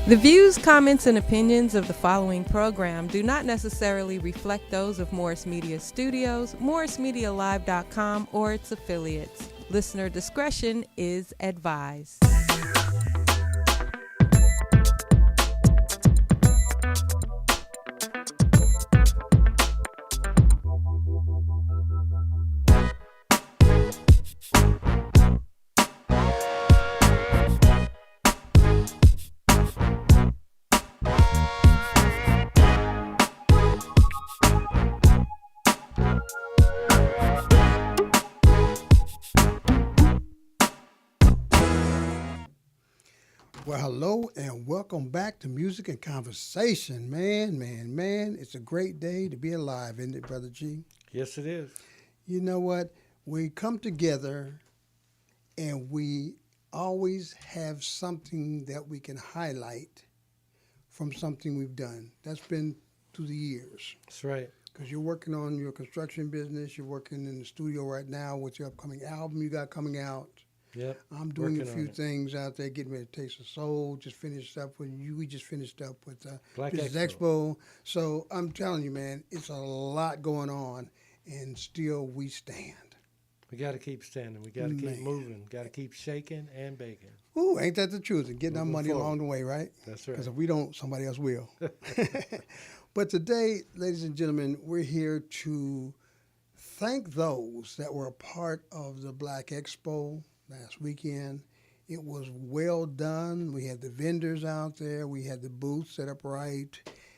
The views, comments, and opinions of the following program do not necessarily reflect those of Morris Media Studios, MorrisMediaLive.com, or its affiliates. Listener discretion is advised. Well, hello and welcome back to Music and Conversation. Man, it's a great day to be alive, isn't it, Brother G? Yes, it is. You know what? We come together and we always have something that we can highlight from something we've done. That's been through the years. That's right. Because you're working on your construction business, you're working in the studio right now with your upcoming album you got coming out. Yep. I'm doing a Working few on it. things out there, getting ready to Taste of Soul. Just finished up with you. We just finished up with Black Business Expo. Expo. So I'm telling you, man, it's a lot going on, and still we stand. We got to keep standing. We got to keep Man. moving. Got to keep shaking and baking. Ooh, ain't that the truth? And getting our Moving money forward. along the way, right? That's right. Because if we don't, somebody else will. But today, ladies and gentlemen, we're here to thank those that were a part of the Black Expo last weekend. It was well done. We had the vendors out there. We had the booth set up right.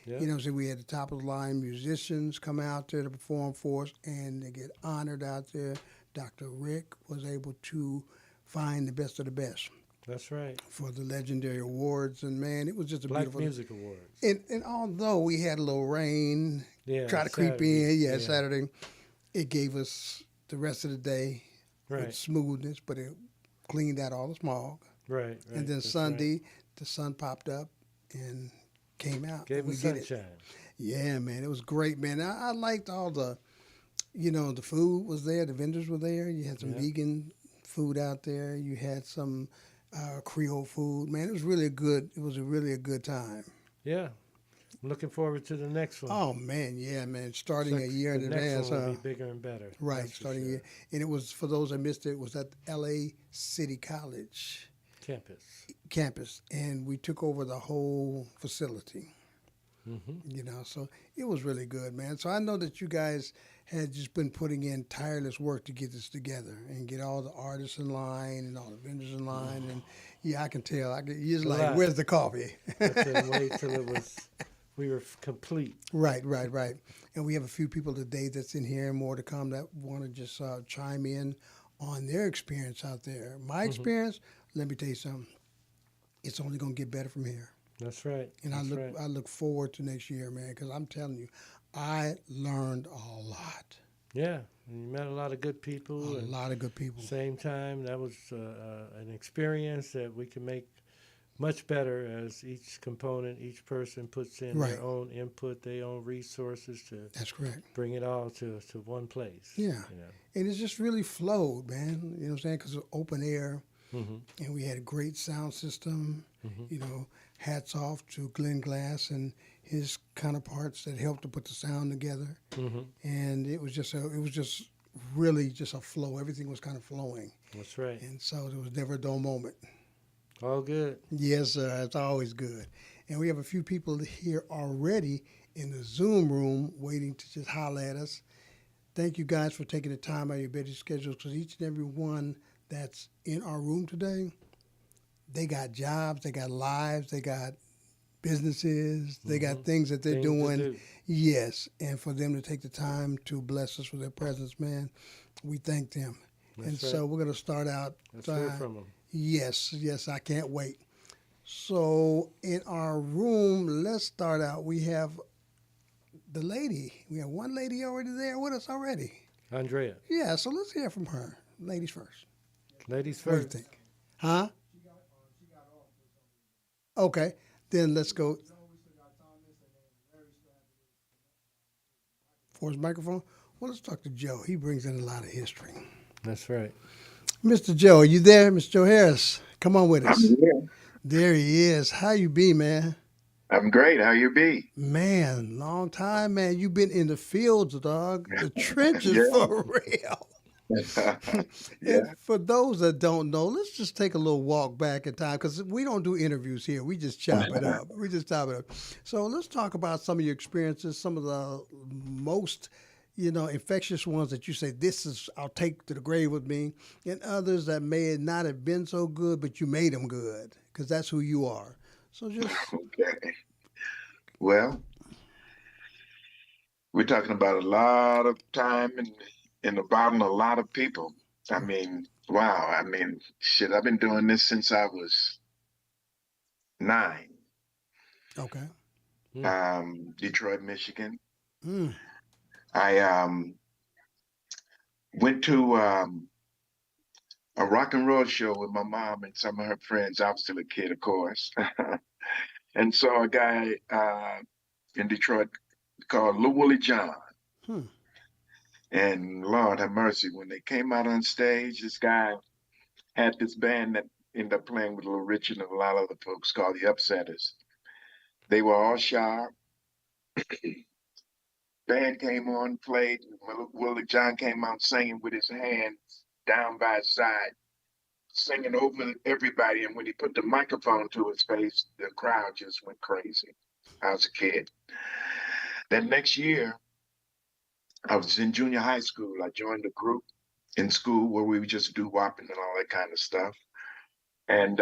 Yep. You know, so we had the top of the line musicians come out there to perform for us, and they get honored out there. Dr. Rick was able to find the best of the best That's right. for the legendary awards, and man, it was just a Black beautiful. Music Awards. And although we had a little rain, Yeah. try to creep Saturday. in, Saturday, it gave us the rest of the day with Right. smoothness, but it cleaned out all the smog. Right. And then That's Sunday, right. the sun popped up and came out. Gave we us did it. sunshine. Yeah, man, it was great, man. I liked all the, the food was there, the vendors were there. You had some Yeah. vegan food out there. You had some Creole food. Man, it was really a good time. Yeah. I'm looking forward to the next one. Oh man, yeah, man. Starting a year in the next advance, one will huh? be bigger and better. Right, That's for starting a sure. year. And it was, for those that missed it, was at LA City College Campus. campus, and we took over the whole facility. Mm-hmm. So it was really good, man. So I know that you guys had just been putting in tireless work to get this together and get all the artists in line and all the vendors in line. And yeah, I can tell. You're just A like, lot. where's the coffee? I couldn't wait till we were complete. Right. And we have a few people today that's in here and more to come that want to just chime in on their experience out there. My experience, let me tell you something. It's only going to get better from here. That's right. And That's I look forward to next year, man, because I'm telling you, I learned a lot. Yeah. And you met a lot of good people. A and lot of good people. Same time, that was an experience that we can make much better as each component, each person puts in Right. their own input, their own resources to That's correct. bring it all to one place. Yeah. You know? And it's just really flowed, man. You know what I'm saying? Because it's open air, Mm-hmm. and we had a great sound system. Mm-hmm. Hats off to Glenn Glass and his counterparts that helped to put the sound together. Mm-hmm. And it was just really just a flow. Everything was kind of flowing. That's right. And so there was never a dull moment. All good. Yes, sir. It's always good. And we have a few people here already in the Zoom room waiting to just holler at us. Thank you guys for taking the time out of your busy schedules, because each and every one that's in our room today, they got jobs, they got lives, they got businesses, they got things that they're Things to doing. do. Yes. And for them to take the time to bless us with their presence, man, we thank them. That's and right. so we're going to start out. Let's hear from them. Yes, I can't wait. So in our room, let's start out. We have the lady. We have one lady already there with us already. Andrea, Yeah, so let's hear from her. Ladies first. ladies What do you first. think? Huh? Okay, then let's go. For his microphone? Well, let's talk to Joe. He brings in a lot of history. That's right. Mr. Joe, are you there? Mr. Joe Harris, come on with us. I'm here. There he is. How you be, man? I'm great. How you be? Man, long time, man. You've been in the fields, dog. The trenches Yeah. for real. And Yeah. for those that don't know, let's just take a little walk back in time because we don't do interviews here. We just chop it up. We just chop it up. So let's talk about some of your experiences, some of the most, infectious ones that you say, this is, I'll take to the grave with me, and others that may not have been so good, but you made them good because that's who you are. So just, Okay. Well, we're talking about a lot of time and about a lot of people. I mean, wow. I mean, shit, I've been doing this since I was 9. okay. Mm. Detroit, Michigan. Mm, I went to a rock and roll show with my mom and some of her friends. I was still a kid, of course, and saw a guy in Detroit called Lou Willie John. hmm. And Lord have mercy, when they came out on stage, this guy had this band that ended up playing with Little Richard and a lot of other folks called the Upsetters. They were all sharp. Band came on, played. Willie John came out singing with his hands down by his side, singing over everybody. And when he put the microphone to his face, the crowd just went crazy. I was a kid. That next year, I was in junior high school. I joined a group in school where we would just do whopping and all that kind of stuff. And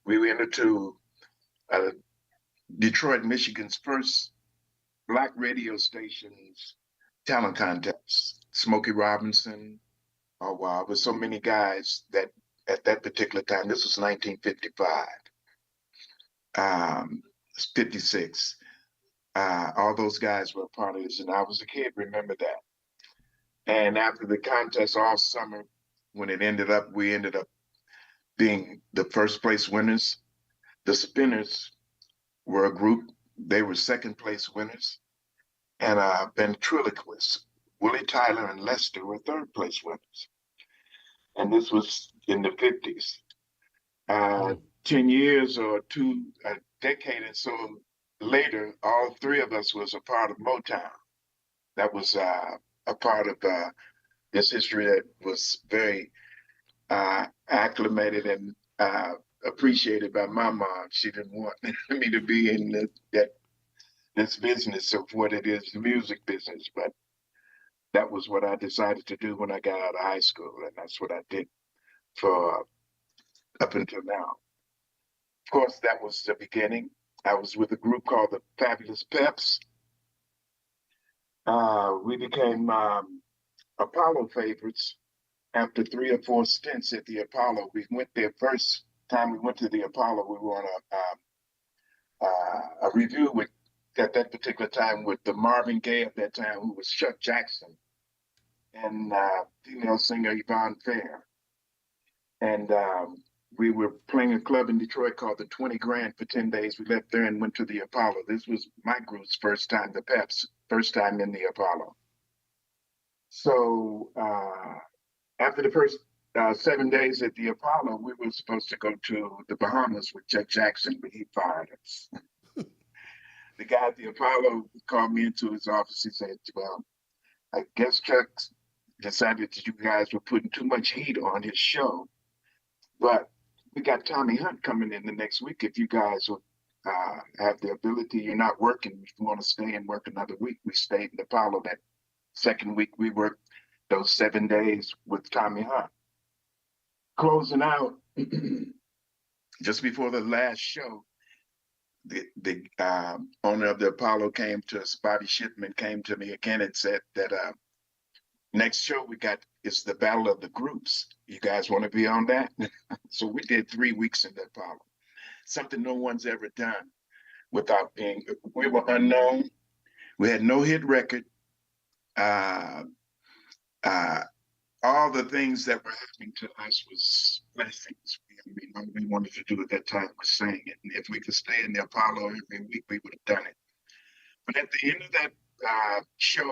we went into uh, Detroit, Michigan's first black radio station's talent contest. Smokey Robinson. Oh, wow. There's so many guys that at that particular time, this was 1955, 56. All those guys were a part of this. And I was a kid, remember that. And after the contest all summer, when it ended up, we ended up being the first place winners. The Spinners were a group, they were second place winners. And ventriloquists, Willie Tyler and Lester were third place winners. And this was in the 50s. Uh, Mm. 10 years or a decade and so later, all three of us was a part of Motown. That was a part of this history that was very acclimated and appreciated by my mom. She didn't want me to be in this business of what it is, the music business. But that was what I decided to do when I got out of high school, and that's what I did for up until now. Of course, that was the beginning. I was with a group called the Fabulous Peps. We became Apollo favorites after 3 or 4 stints at the Apollo. We went there first time we went to the Apollo. We were on a review with at that particular time with the Marvin Gaye at that time, who was Chuck Jackson, and female singer Yvonne Fair. And we were playing a club in Detroit called the 20 Grand for 10 days. We left there and went to the Apollo. This was my group's first time, the Peps, first time in the Apollo. So after the first 7 days at the Apollo, we were supposed to go to the Bahamas with Chuck Jackson, but he fired us. The guy at the Apollo called me into his office. He said, well, I guess Chuck decided that you guys were putting too much heat on his show, but we got Tommy Hunt coming in the next week. If you guys would have the ability, you're not working, if you want to stay and work another week. We stayed in Apollo that second week. We worked those 7 days with Tommy Hunt. Closing out, just before the last show, the owner of the Apollo came to us, Bobby Shipman came to me again and said that next show we got is the Battle of the Groups. You guys want to be on that? So we did 3 weeks in the Apollo, something no one's ever done without being, we were unknown. We had no hit record. Uh, uh, all the things that were happening to us was blessings. All we wanted to do at that time was sing it. And if we could stay in the Apollo every week, we would have done it. But at the end of that show,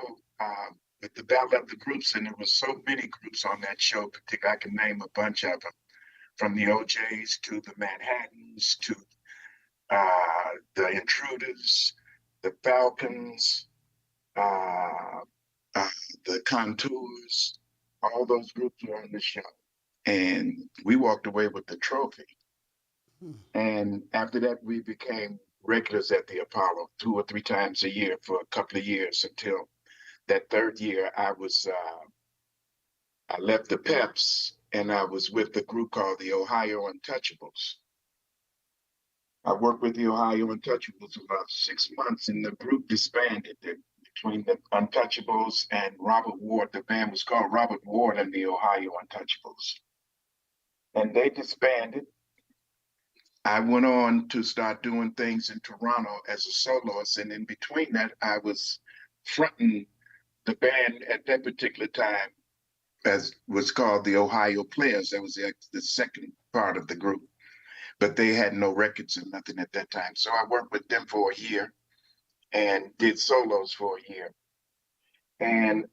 with the Battle of the Groups, and there were so many groups on that show, particularly I can name a bunch of them, from the OJs to the Manhattans to the Intruders, the Falcons, uh, the Contours. All those groups were on the show. And we walked away with the trophy. And after that, we became regulars at the Apollo 2 or 3 times a year for a couple of years until that third year I left the Peps and I was with a group called the Ohio Untouchables. I worked with the Ohio Untouchables for about 6 months and the group disbanded. Between the Untouchables and Robert Ward, the band was called Robert Ward and the Ohio Untouchables. And they disbanded. I went on to start doing things in Toronto as a soloist. And in between that, I was fronting the band at that particular time as was called the Ohio Players. That was the second part of the group. But they had no records and nothing at that time. So I worked with them for a year and did solos for a year. And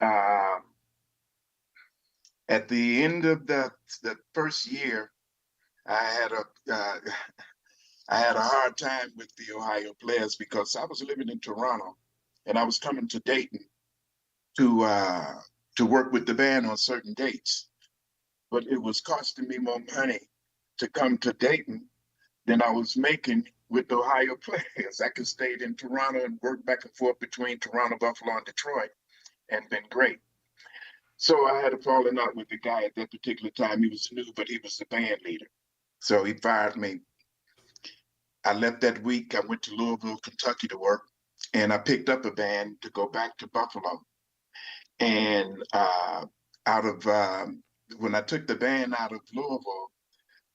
at the end of the first year, I had a hard time with the Ohio Players because I was living in Toronto and I was coming to Dayton to work with the band on certain dates. But it was costing me more money to come to Dayton than I was making with the Ohio Players. I could stay in Toronto and work back and forth between Toronto, Buffalo, and Detroit and been great. So I had a falling out with the guy at that particular time. He was new, but he was the band leader. So he fired me. I left that week. I went to Louisville, Kentucky to work, and I picked up a band to go back to Buffalo. And when I took the band out of Louisville,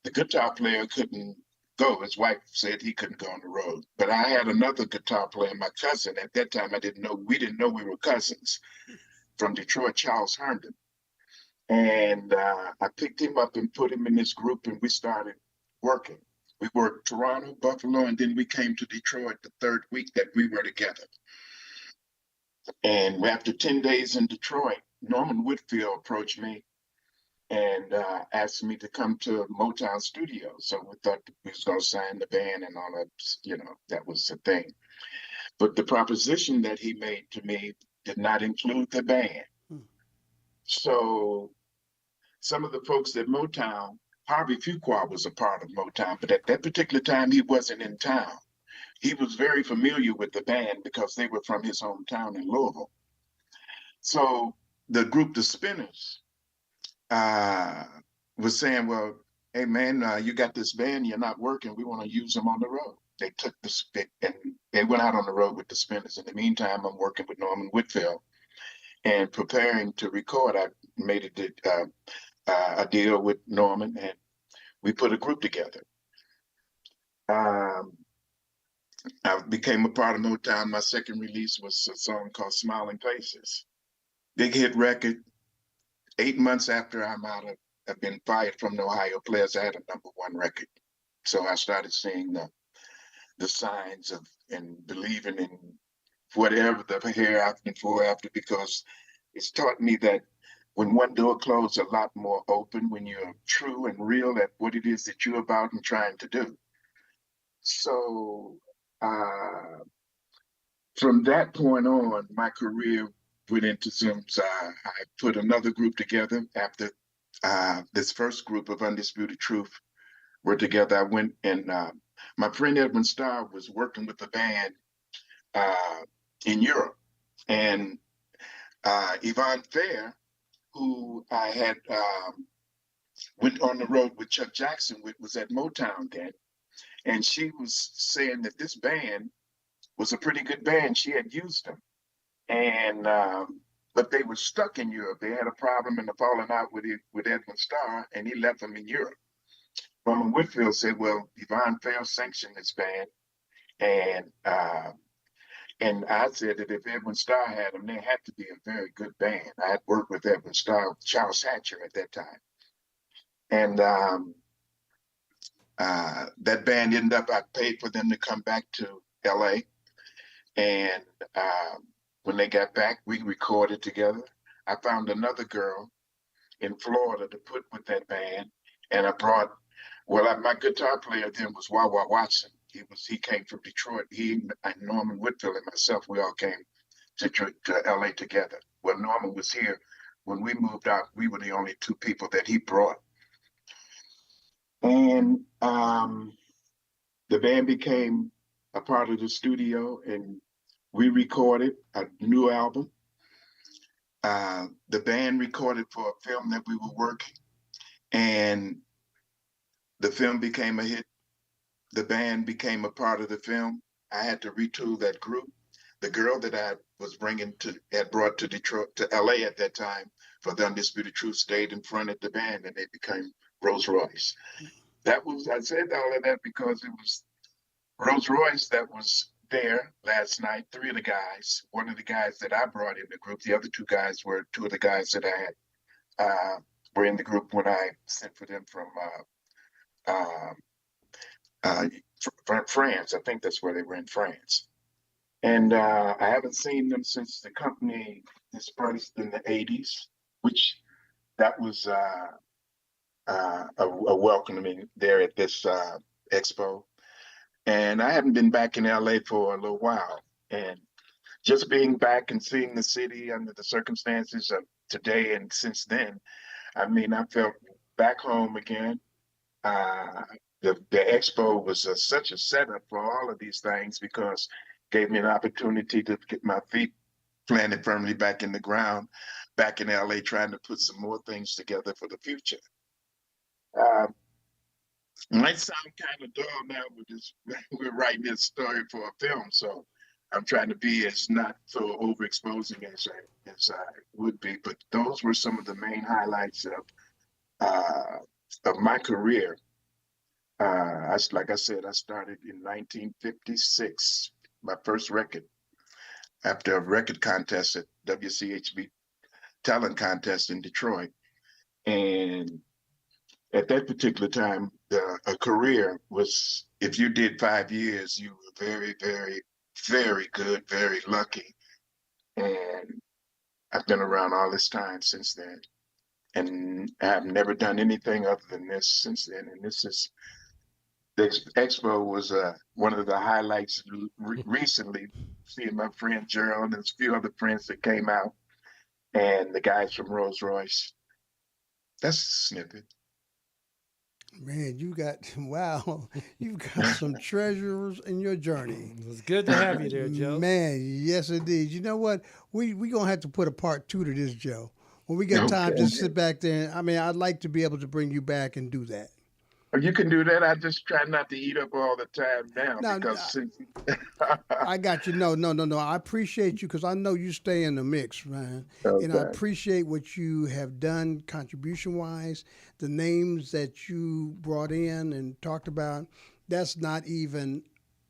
the guitar player couldn't go. His wife said he couldn't go on the road. But I had another guitar player, my cousin. At that time, we didn't know we were cousins, from Detroit, Charles Herndon. And I picked him up and put him in this group, and we started working. We worked Toronto, Buffalo, and then we came to Detroit the third week that we were together. And after 10 days in Detroit, Norman Whitfield approached me and asked me to come to Motown Studios. So we thought we was going to sign the band and all that, that was the thing. But the proposition that he made to me did not include the band. So some of the folks at Motown, Harvey Fuqua was a part of Motown, but at that particular time, he wasn't in town. He was very familiar with the band because they were from his hometown in Louisville. So the group, the Spinners, was saying, well, hey man, you got this band, you're not working, we want to use them on the road. They took and they went out on the road with the Spinners. In the meantime, I'm working with Norman Whitfield and preparing to record. I made a deal with Norman and we put a group together. I became a part of Motown. My second release was a song called Smiling Faces. Big hit record. 8 months after I've been fired from the Ohio Players, I had a #1 record. So I started seeing the signs of and believing in whatever the hereafter and foreafter, because it's taught me that when one door closed, a lot more open when you're true and real at what it is that you're about and trying to do. So from that point on, my career went into I put another group together after this first group of Undisputed Truth were together. I went and my friend Edwin Starr was working with the band in Europe. And Yvonne Fair, who I had went on the road with Chuck Jackson with, was at Motown then. And she was saying that this band was a pretty good band. She had used them. And but they were stuck in Europe. They had a problem in the falling out with Edwin Starr, and he left them in Europe. Norman Whitfield said, well, Yvonne Fair sanctioned this band. And I said that if Edwin Starr had them, they had to be a very good band. I had worked with Edwin Starr, Charles Hatcher at that time. And that band ended up, I paid for them to come back to LA. And when they got back, we recorded together. I found another girl in Florida to put with that band. And I brought Well, my guitar player then was Wawa Watson. He came from Detroit. And Norman Whitfield and myself, we all came to LA together. Well, Norman was here when we moved out. We were the only two people that he brought, and the band became a part of the studio, and we recorded a new album. The band recorded for a film that we were working, and the film became a hit. The band became a part of the film. I had to retool that group. The girl that I had brought to Detroit, to LA at that time for The Undisputed Truth stayed in front of the band, and they became Rose Royce. I said all of that because it was Rose Royce that was there last night. Three of the guys, one of the guys that I brought in the group, the other two guys were two of the guys that I had were in the group when I sent for them from France. I think that's where they were, in France. And I haven't seen them since the company dispersed in the 80s, which that was a welcoming there at this expo. And I haven't been back in LA for a little while. And just being back and seeing the city under the circumstances of today and since then, I mean, I felt back home again. The expo was such a setup for all of these things because it gave me an opportunity to get my feet planted firmly back in the ground, back in LA, trying to put some more things together for the future. Might sound kind of dull now, we're writing this story for a film, so I'm trying to be as not so overexposing as I would be. But those were some of the main highlights of my career. Like I said, I started in 1956, my first record, after a record contest at WCHB talent contest in Detroit. And at that particular time, a career was, if you did 5 years, you were very, very, very good, very lucky. And I've been around all this time since then. And I've never done anything other than this since then. And the expo was one of the highlights recently, seeing my friend Gerald and a few other friends that came out, and the guys from Rolls Royce. That's a snippet. Man, you've got some treasures in your journey. It was good to have you there, Joe. Man, yes indeed. You know what? We gonna have to put a part 2 to this, Joe. When we get time, just sit back there. I mean, I'd like to be able to bring you back and do that. You can do that. I just try not to eat up all the time now because I got you. No. I appreciate you because I know you stay in the mix, man. Okay. And I appreciate what you have done contribution-wise. The names that you brought in and talked about, that's not even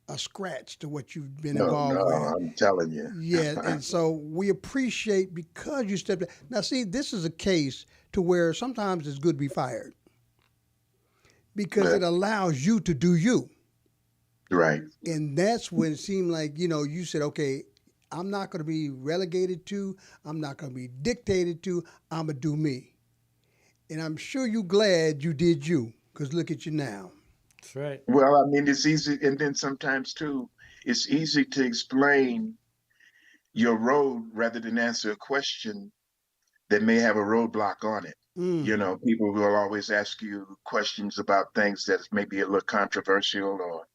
a scratch to what you've been involved with. I'm telling you. Yeah, and so we appreciate because you stepped in. Now, see, this is a case to where sometimes it's good to be fired. Because it allows you to do you. Right. And that's when it seemed like, you said, okay, I'm not going to be relegated to, I'm not going to be dictated to, I'm going to do me. And I'm sure you're glad you did you, because look at you now. That's right. Well, I mean, it's easy. And then sometimes, too, it's easy to explain your road rather than answer a question that may have a roadblock on it. People will always ask you questions about things that may be a little controversial or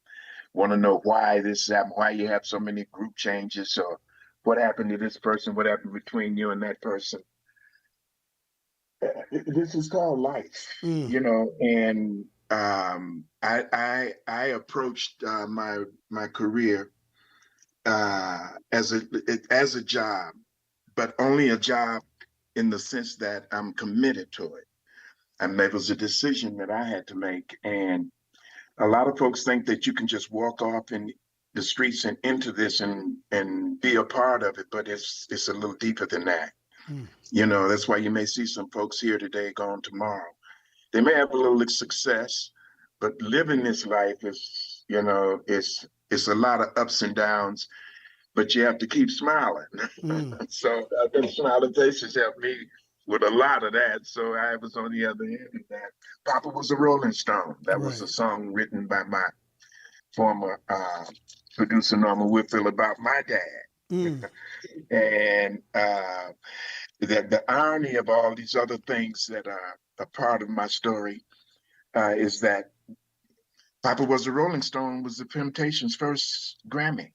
want to know why this happened, why you have so many group changes, or what happened to this person, what happened between you and that person. This is called life, and I approached my career as a job, but only a job in the sense that I'm committed to it. And that was a decision that I had to make. And a lot of folks think that you can just walk off in the streets and into this and be a part of it, but it's a little deeper than that. That's why you may see some folks here today, gone tomorrow. They may have a little success, but living this life is, it's a lot of ups and downs. But you have to keep smiling. So I think smiling faces help me with a lot of that. So I was on the other end of that. Papa Was a Rolling Stone. That was a Right. song written by my former producer Norman Whitfield about my dad. Mm. And the irony of all these other things that are a part of my story is that Papa Was a Rolling Stone was the Temptations' first Grammy.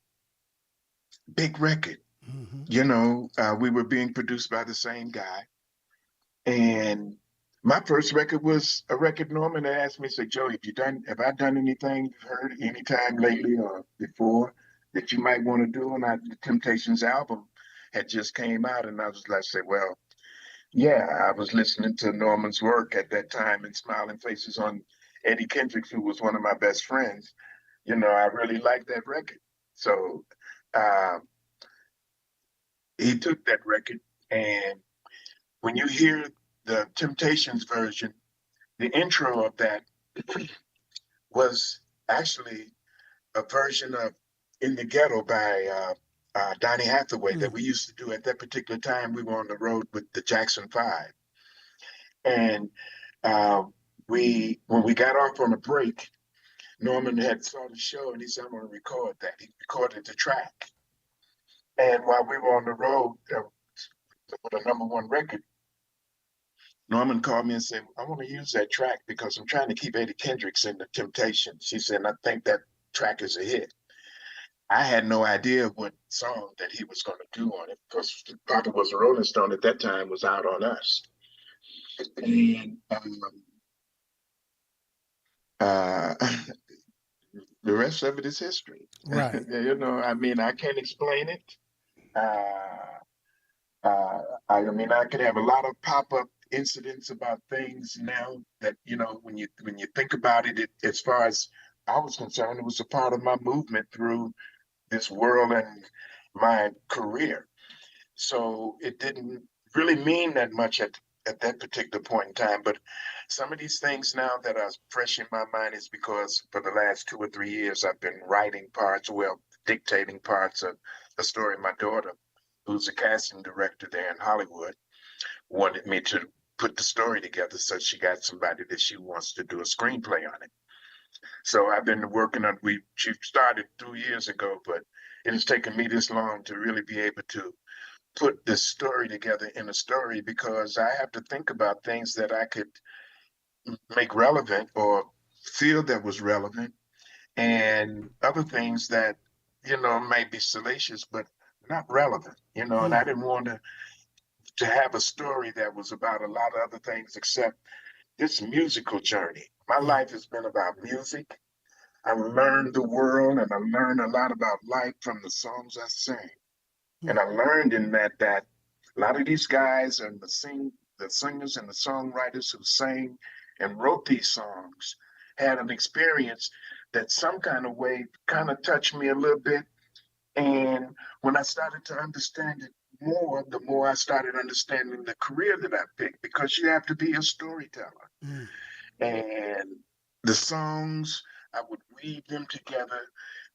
Big record. Hmm. You know, we were being produced by the same guy. And my first record was a record Norman had asked me, say, Joe, have I done anything you've heard anytime lately or before that you might want to do? And the Temptations album had just came out, and I was like, say, well, yeah, I was listening to Norman's work at that time and Smiling Faces on Eddie Kendricks, who was one of my best friends. You know, I really liked that record. So uh, he took that record, and when you hear the Temptations version, the intro of that was actually a version of In the Ghetto by Donny Hathaway that Mm. we used to do at that particular time. We were on the road with the Jackson Five. And uh, when we got off on a break, Norman had saw the show and he said, I'm going to record that. He recorded the track. And while we were on the road with a #1 record, Norman called me and said, I want to use that track because I'm trying to keep Eddie Kendricks in the Temptations. He said, I think that track is a hit. I had no idea what song that he was going to do on it because Papa Was a Rolling Stone at that time was out on us. And uh, the rest of it is history. Right. You know, I mean, I can't explain it. Uh, I mean, I could have a lot of pop-up incidents about things now that, you know, when you think about it, as far as I was concerned, it was a part of my movement through this world and my career. So it didn't really mean that much at that particular point in time. But some of these things now that are fresh in my mind is because for the last 2 or 3 years, I've been writing parts, well, dictating parts of a story. My daughter, who's a casting director there in Hollywood, wanted me to put the story together. So she got somebody that she wants to do a screenplay on it. So I've been working on, she started 2 years ago, but it has taken me this long to really be able to put this story together in a story because I have to think about things that I could make relevant or feel that was relevant and other things that, you know, might be salacious, but not relevant, you know, and I Mm. didn't want to have a story that was about a lot of other things except this musical journey. My Mm. life has been about music. I learned the world and I learned a lot about life from the songs I sing. And Mm. I learned in that a lot of these guys and the singers and the songwriters who sang and wrote these songs had an experience that some kind of way kind of touched me a little bit. And when I started to understand it more, the more I started understanding the career that I picked, because you have to be a storyteller. Mm. And the songs, I would weave them together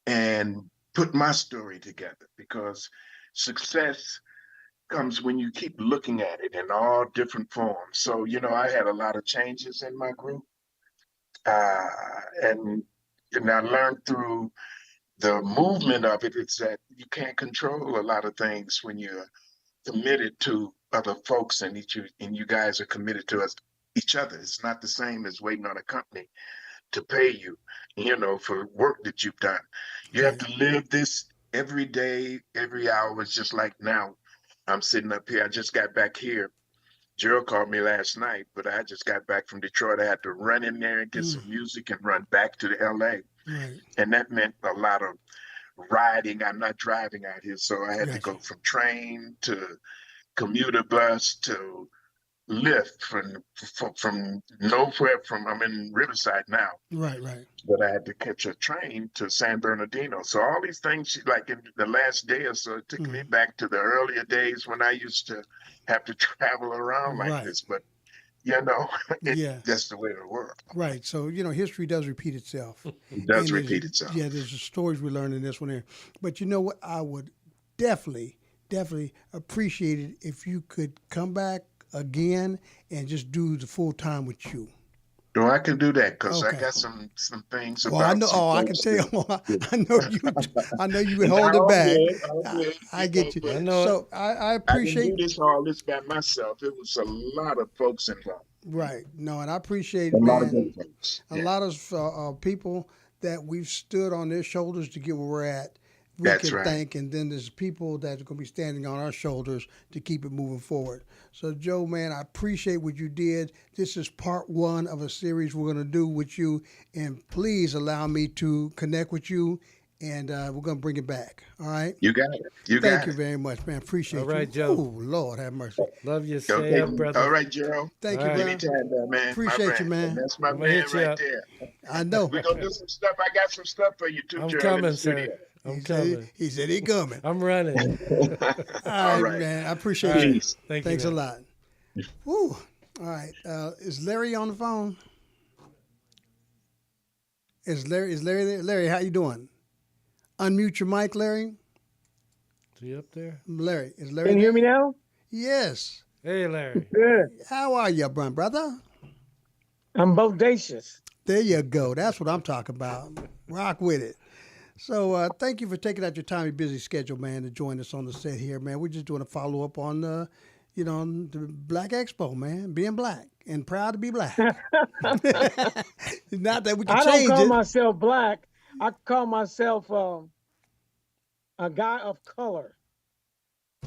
and put my story together because success comes when you keep looking at it in all different forms. So, you know, I had a lot of changes in my group. Uh, and, and I learned through the movement of it, it's that you can't control a lot of things when you're committed to other folks and you guys are committed to each other. It's not the same as waiting on a company to pay you, you know, for work that you've done. You have Right. to live this every day, every hour. It's just like now I'm sitting up here. I just got back here. Gerald called me last night, but I just got back from Detroit. I had to run in there and get Mm. some music and run back to the LA. Right. And that meant a lot of riding. I'm not driving out here. So I had to Gotcha. go from train to commuter bus to Lyft from nowhere from I'm in Riverside now, Right. Right. but I had to catch a train to San Bernardino. So all these things, like in the last day or so, it took me Mm. back to the earlier days when I used to have to travel around like Right. this. But you know, Yeah. that's the way of the world. Right. So, you know, history does repeat itself. It does And repeat itself. yeah, there's the stories we learned in this one here. But you know what? I would definitely appreciate it if you could come back again and just do the full time with you. So I can do that because I Okay. got some things Well, I about know. some Oh, I can folks tell you. that. I know you. I know you would Now, hold it all back. good, all I, good, I get you. but I know it. So I I didn't appreciate. do all this by myself. It was a lot of folks involved. Right. No, and I appreciate A it, lot of man. good folks. A Yeah, lot of people that we've stood on their shoulders to get where we're at. We that's can right. thank, and then there's people that are going to be standing on our shoulders to keep it moving forward. So, Joe, man, I appreciate what you did. This is part one of a series we're going to do with you, and please allow me to connect with you, and we're going to bring it back. All right. You got it. You Thank got you it. very much, man. All Appreciate right, you. Joe. Oh, Lord, have mercy. Love you. Stay Okay. up, All brother. right, Gerald. Thank All you, right. bro. Anytime, man. My Appreciate you, friend. man. That's my I'm gonna man hit you right up. there. I know. We're gonna do some stuff. I got some stuff for you too, I'm Gerald, in the coming, sir. studio. I'm He coming. said he coming. I'm running. All All right, right. man. I All appreciate right. you. Peace. Thank you. Thanks a man. lot. Woo. All right. Is Larry on the phone? Is Larry there? Larry, how you doing? Unmute your mic, Larry. Is he up there? Larry, is Larry Can you there? hear me now? Yes. Hey, Larry. Good. How are you, brother? I'm bodacious. There you go. That's what I'm talking about. Rock with it. So thank you for taking out your time, your busy schedule, man, to join us on the set here, man. We're just doing a follow up on, the Black Expo, man, being black and proud to be black. Not that we can I don't change call it. myself black. I call myself a guy of color.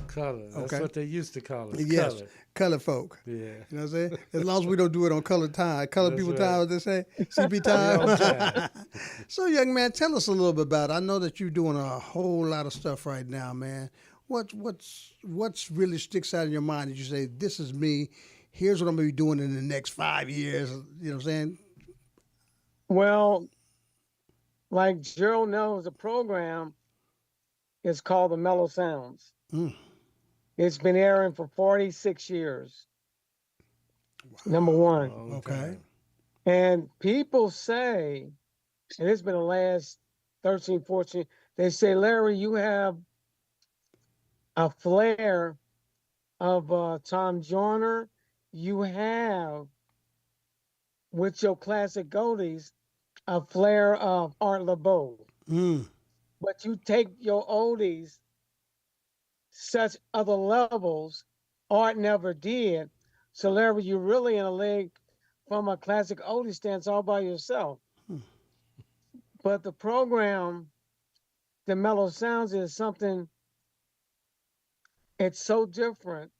Color. That's Okay. what they used to call us. Yes, Color. color folk. Yeah. You know what I'm saying? As long as we don't do it on color time, color That's people right. time, as they say, CP We on time. time. So, young man, tell us a little bit about it. I know that you're doing a whole lot of stuff right now, man. What's really sticks out in your mind that you say, this is me, here's what I'm going to be doing in the next 5 years, you know what I'm saying? Well, like Gerald knows, the program is called the Mellow Sounds. Mm. It's been airing for 46 years. Number one. Long Okay. time. And people say, and it's been the last 13, 14, they say, Larry, you have a flair of Tom Joyner. You have, with your classic goldies, a flair of Art LeBeau. Mm. But you take your oldies such other levels Art never did. So Larry, you're really in a league from a classic oldie stance all by yourself. But the program, the Mellow Sounds, is something, it's so different.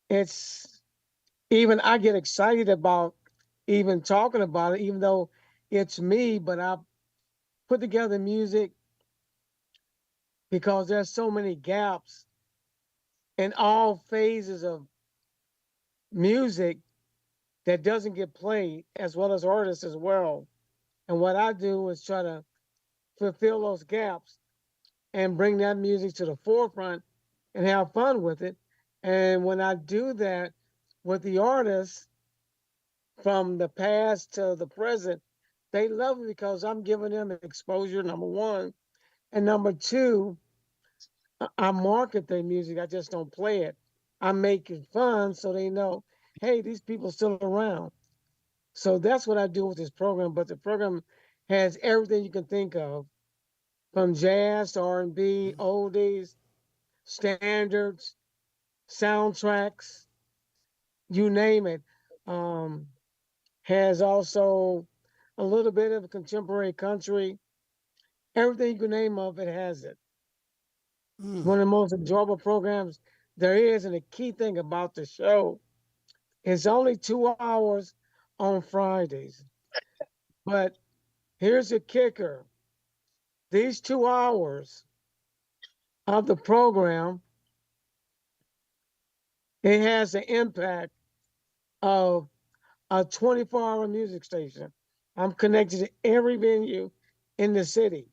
It's even, I get excited about even talking about it, even though it's me, but I put together music because there's so many gaps in all phases of music that doesn't get played, as well as artists as well. And what I do is try to fulfill those gaps and bring that music to the forefront and have fun with it. And when I do that with the artists from the past to the present, they love it because I'm giving them exposure, number one. And number two, I market their music. I just don't play it. I make it fun so they know, hey, these people are still around. So that's what I do with this program. But the program has everything you can think of, from jazz to R&B, oldies, standards, soundtracks, you name it. Has also a little bit of contemporary country. Everything you can name of it has it. It's one of the most enjoyable programs there is. And the key thing about the show is only 2 hours on Fridays. But here's the kicker. These 2 hours of the program, it has the impact of a 24-hour music station. I'm connected to every venue in the city.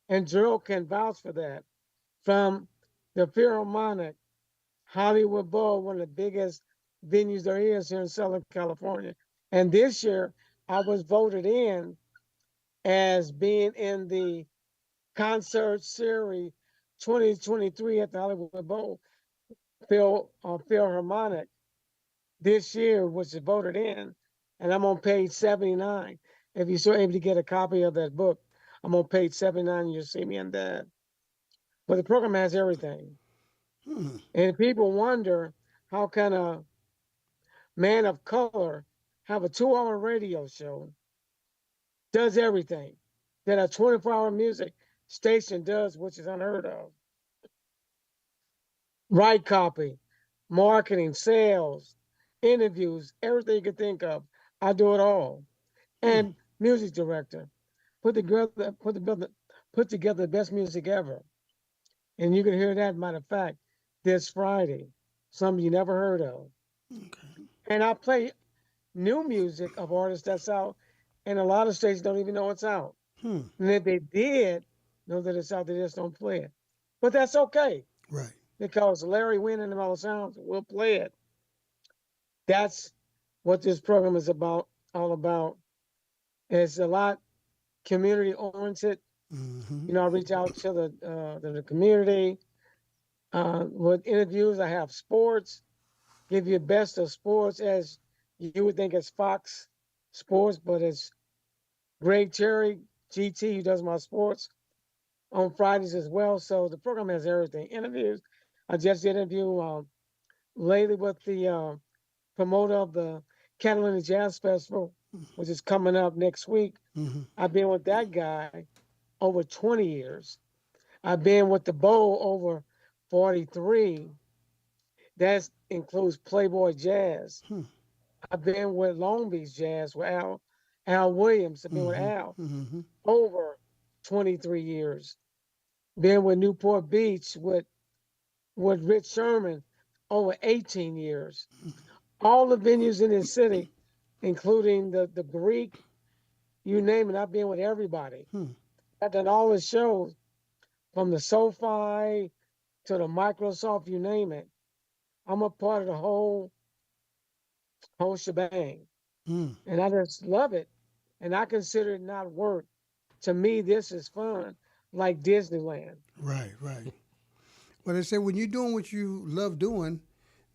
And Gerald can vouch for that. From the Philharmonic, Hollywood Bowl, one of the biggest venues there is here in Southern California. And this year, I was voted in as being in the concert series 2023 at the Hollywood Bowl. Philharmonic this year, which is voted in, and I'm on page 79. If you're still able to get a copy of that book, I'm on page 79. You'll see me in that. But the program has everything. Hmm. And people wonder how can a man of color have a 2-hour radio show, does everything that a 24-hour music station does, which is unheard of. Write copy, marketing, sales, interviews, everything you can think of. I do it all. And music director. Put together the best music ever. And you can hear that, matter of fact, this Friday. Something you never heard of. Okay. And I play new music of artists that's out, and a lot of states don't even know it's out. Hmm. And if they did know that it's out, they just don't play it. But that's okay, Right. because Larry Wynn and the Mellow Sounds will play it. That's what this program is about, all about. It's a lot community oriented. Mm-hmm. You know, I reach out to the community with interviews. I have sports, give you best of sports as you would think it's Fox Sports, but it's Greg Cherry, GT, who does my sports on Fridays as well. So the program has everything. Interviews. I just did an interview lately with the promoter of the Catalina Jazz Festival, which is coming up next week. Mm-hmm. I've been with that guy over 20 years. I've been with the Bowl over 43. That includes Playboy Jazz. Hmm. I've been with Long Beach Jazz with Al Williams. I've been with Mm-hmm. Al Mm-hmm. over 23 years. Been with Newport Beach with Rich Sherman over 18 years. All the venues in this city, including the Greek, you name it, I've been with everybody. Hmm. I've done all the shows from the SoFi to the Microsoft, you name it. I'm a part of the whole shebang. Mm. And I just love it. And I consider it not work. To me, this is fun, like Disneyland. Right. Right. Well, they say when you're doing what you love doing,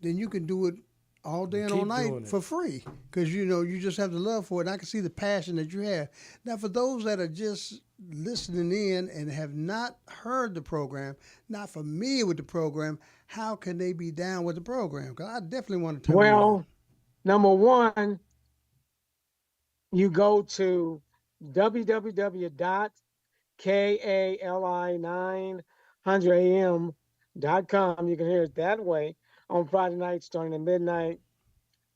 then you can do it all day and all Keep doing night it. for free because you just have the love for it. And I can see the passion that you have. Now, for those that are just listening in and have not heard the program, not familiar with the program, how can they be down with the program? Because I definitely want to tell them. Well, number one, you go to www.kali900am.com. You can hear it that way on Friday night starting at midnight.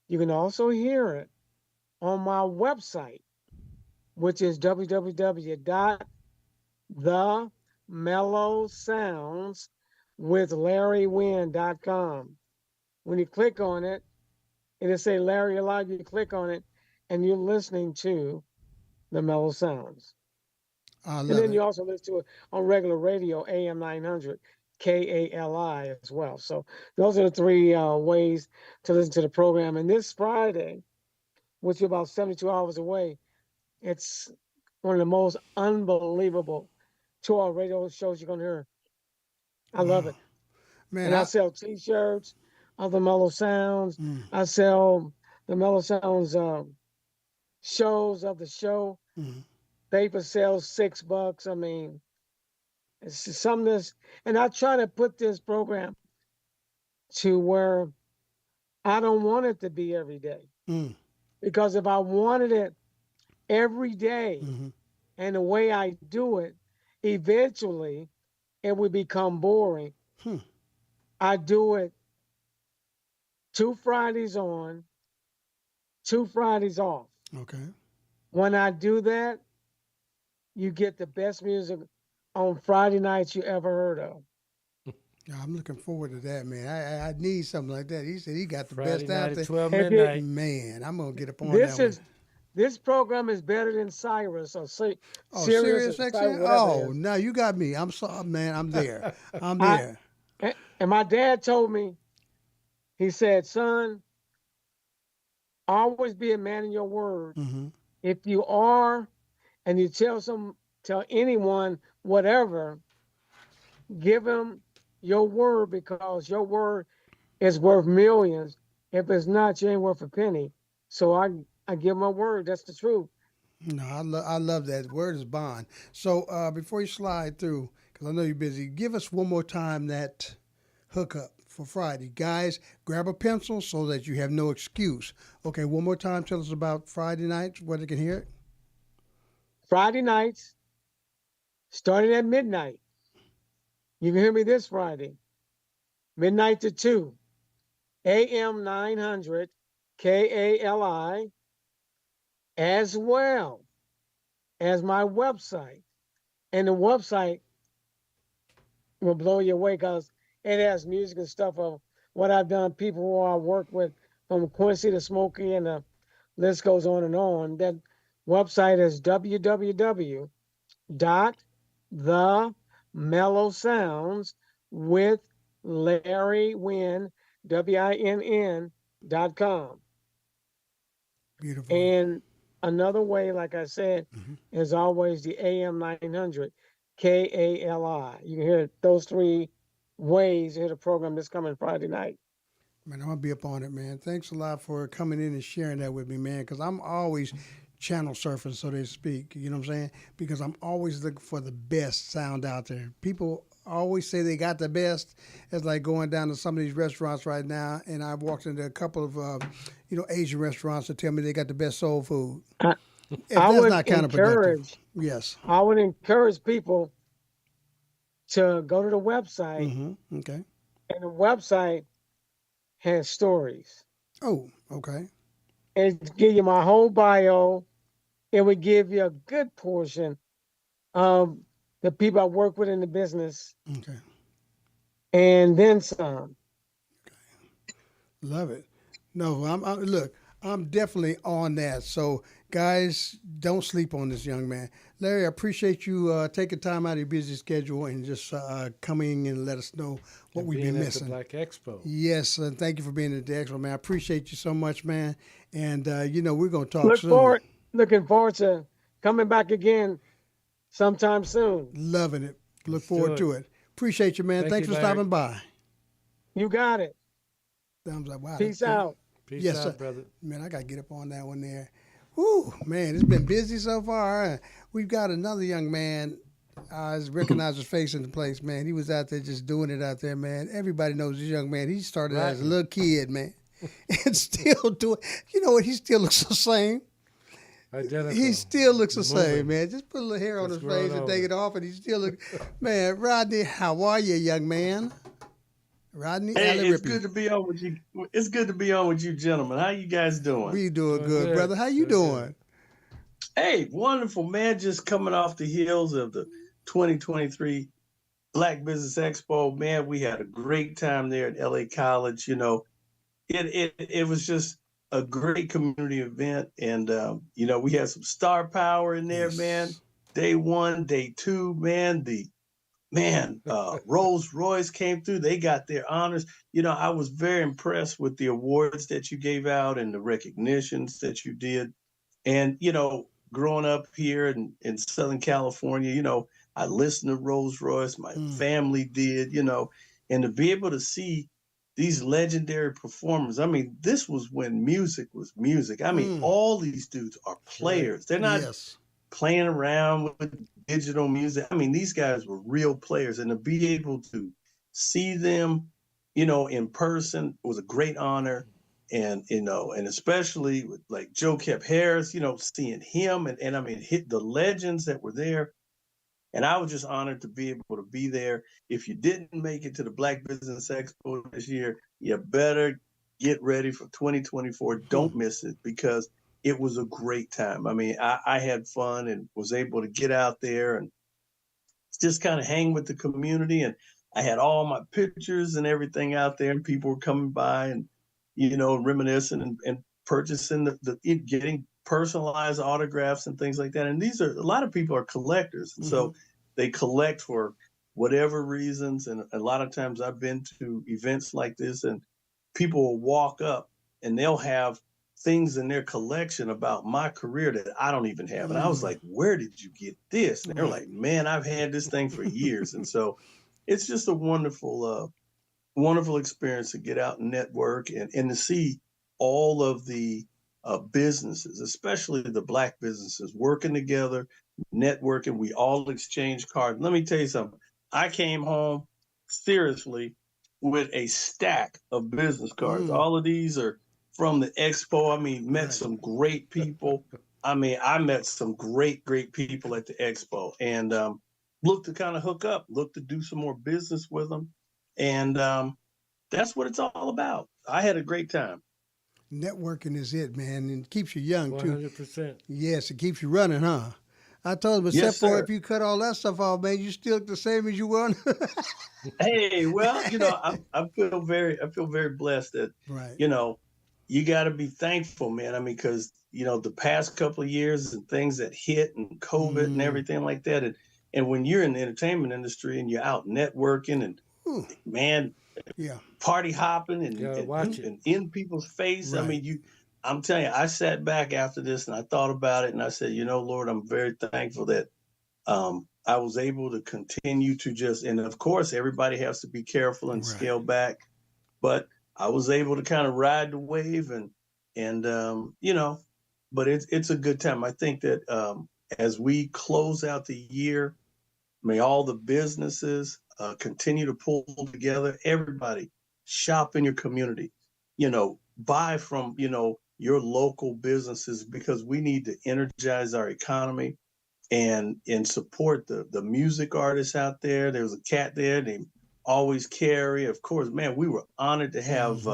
You can also hear it on my website, which is www.themellowsoundswithlarrywynn.com. When you click on it, it'll say Larry Alive. You click on it, and you're listening to the Mellow Sounds. I And love then it. you also listen to it on regular radio, AM 900, KALI as well. So those are the three ways to listen to the program. And this Friday, which is about 72 hours away, it's one of the most unbelievable 2-hour radio shows you're going to hear. I love Wow. it. Man, And I sell T-shirts of the Mellow Sounds. I sell the Mellow Sounds shows of the show. Mhm. Paper sells $6. I mean, it's just some of this, and I try to put this program to where I don't want it to be every day. Mm. Because if I wanted it every day Mhm. and the way I do it, eventually it would become boring. Hmm. I do it 2 Fridays on, 2 Fridays off. Okay. When I do that, you get the best music on Friday nights you ever heard of. Yeah, I'm looking forward to that, man. I need something like that. He said he got the Friday best night out at there. 12 If it- midnight. Man, I'm gonna get up on This that is one. this program is better than Cyrus or Oh, Sirius Sirius or XM? Cyrus, whatever it Oh, is. now you got me. I'm sorry, man. I'm there. I'm I- there. And my dad told me, he said, son, always be a man in your word. Mm-hmm. If you are, and you tell anyone whatever, give them your word because your word it's worth millions. If it's not, you ain't worth a penny. So I give my word. That's the truth. No, I love that. Word is bond. So before you slide through, because I know you're busy, give us one more time that hookup for Friday. Guys, grab a pencil so that you have no excuse. Okay, one more time. Tell us about Friday nights, where they can hear it. Friday nights, starting at midnight. You can hear me this Friday, midnight to 2, AM 900 KALI, as well as my website. And the website will blow you away because it has music and stuff of what I've done, people who I work with, from Quincy to Smokey, and the list goes on and on. That website is www.themellowsounds with Larry Wynn, WINN.com. Beautiful. And another way, like I said, is always the AM 900 KALI. You can hear those three ways to hear the program this coming Friday night. Man, I'm going to be up on it, man. Thanks a lot for coming in and sharing that with me, man, because I'm always channel surfing, so to speak. You know what I'm saying? Because I'm always looking for the best sound out there. People always say they got the best. It's like going down to some of these restaurants right now, and I've walked into a couple of, Asian restaurants that tell me they got the best soul food. I That's would not counterproductive. Yes. I would encourage people to go to the website, Okay. and the website has stories. Oh, okay. It give you my whole bio. It would give you a good portion of the people I work with in the business, Okay. and then some. Love it. No, look, I'm definitely on that. So, guys, don't sleep on this young man. Larry, I appreciate you taking time out of your busy schedule and just coming and let us know what And we've being been at missing. the Black Expo. Yes, and thank you for being at the expo, man. I appreciate you so much, man. And we're gonna talk soon. Looking forward to coming back again sometime soon. Loving it. Look Let's do forward it. to it. Appreciate you, man. Thank Thanks you, for Larry. stopping by. You got it. Thumbs up. Wow, Peace that's good. out. Peace Yes, out, sir. brother. Man, I got to get up on that one there. Woo, man, it's been busy so far. We've got another young man. I recognize his face in the place, man. He was out there just doing it out there, man. Everybody knows this young man. He started as a Right. little kid, man, and still doing. You know what? He still looks the same. Identical. He still looks the Moving. same, man. Just put a little hair on Just his face growing and take older. it off, and he still look. Man, Rodney, how are you, young man? Rodney Hey, Alley it's good to be on with you. It's good to be on with you, gentlemen. How you guys doing? We doing Doing good, good. brother. How you Doing doing? Hey, wonderful, man. Just coming off the heels of the 2023 Black Business Expo, man. We had a great time there at LA College. It was just a great community event, and we had some star power in there, Yes. man. Day 1, day 2, man. Rolls Royce came through. They got their honors. I was very impressed with the awards that you gave out and the recognitions that you did. And, growing up here in Southern California, I listened to Rolls Royce. My family did, and to be able to see these legendary performers. I mean, this was when music was music. I mean, all these dudes are players. They're not Yes. playing around with digital music. I mean, these guys were real players, and to be able to see them, in person was a great honor. And especially with like Joe Kep Harris, seeing him and I mean hit the legends that were there. And I was just honored to be able to be there. If you didn't make it to the Black Business Expo this year, you better get ready for 2024. Don't miss it, because it was a great time. I mean, I had fun and was able to get out there and just kind of hang with the community. And I had all my pictures and everything out there, and people were coming by and, reminiscing and purchasing getting personalized autographs and things like that. And a lot of people are collectors. And so they collect for whatever reasons. And a lot of times I've been to events like this, and people will walk up and they'll have things in their collection about my career that I don't even have. And I was like, where did you get this? And they're like, man, I've had this thing for years. And so it's just a wonderful wonderful experience to get out and network and to see all of the businesses, especially the Black businesses, working together, networking. We all exchange cards. Let me tell you something. I came home seriously with a stack of business cards. All of these are from the expo. I mean, met some great people. I mean, I met some great people at the expo, and look to kind of hook up, look to do some more business with them. And that's what it's all about. I had a great time. Networking is it, man, and it keeps you young too. 100%. Yes, it keeps you running, huh? I told him, Yes, except for sir. if you cut all that stuff off, man, you still look the same as you were. Hey, well, you know, I feel very blessed that, Right. you know, you got to be thankful, man. I mean, because you know the past couple of years and things that hit and COVID and everything like that, and when you're in the entertainment industry and you're out networking and Ooh, man, yeah. party hopping Gotta watch it. and in people's face. I Right. mean, I'm telling you, I sat back after this and I thought about it and I said, you know, Lord, I'm very thankful that I was able to continue to just, and of course, everybody has to be careful and Right. scale back, but I was able to kind of ride the wave and you know, but it's a good time. I think that as we close out the year, may all the businesses continue to pull together. Everybody shop in your community, you know, buy from, you know, your local businesses because we need to energize our economy and support the music artists out there. There was a cat there named Always Carry. Of course, man, we were honored to have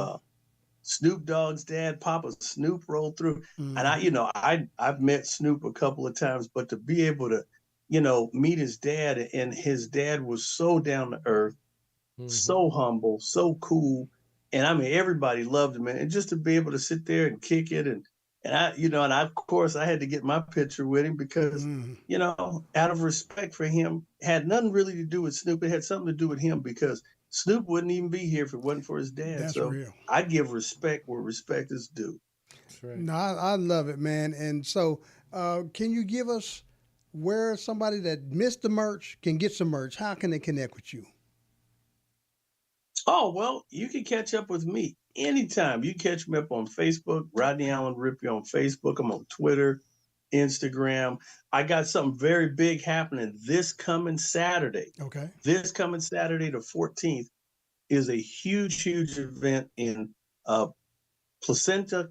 Snoop Dogg's dad, Papa Snoop, roll through. And I've met Snoop a couple of times, but to be able to, you know, meet his dad, and his dad was so down to earth, so humble, so cool. And I mean, everybody loved him. And just to be able to sit there and kick it and I, you know, and I, of course, I had to get my picture with him because, you know, out of respect for him, had nothing really to do with Snoop. It had something to do with him because Snoop wouldn't even be here if it wasn't for his dad. That's so real. I give respect where respect is due. That's right. No, I love it, man. And so, can you give us where somebody that missed the merch can get some merch? How can they connect with you? Oh, well, you can catch up with me anytime. You catch me up on Facebook, Rodney Allen Rippey on Facebook. I'm on Twitter, Instagram. I got something very big happening this coming Saturday. Okay. This coming Saturday, the 14th, is a huge event in Placenta.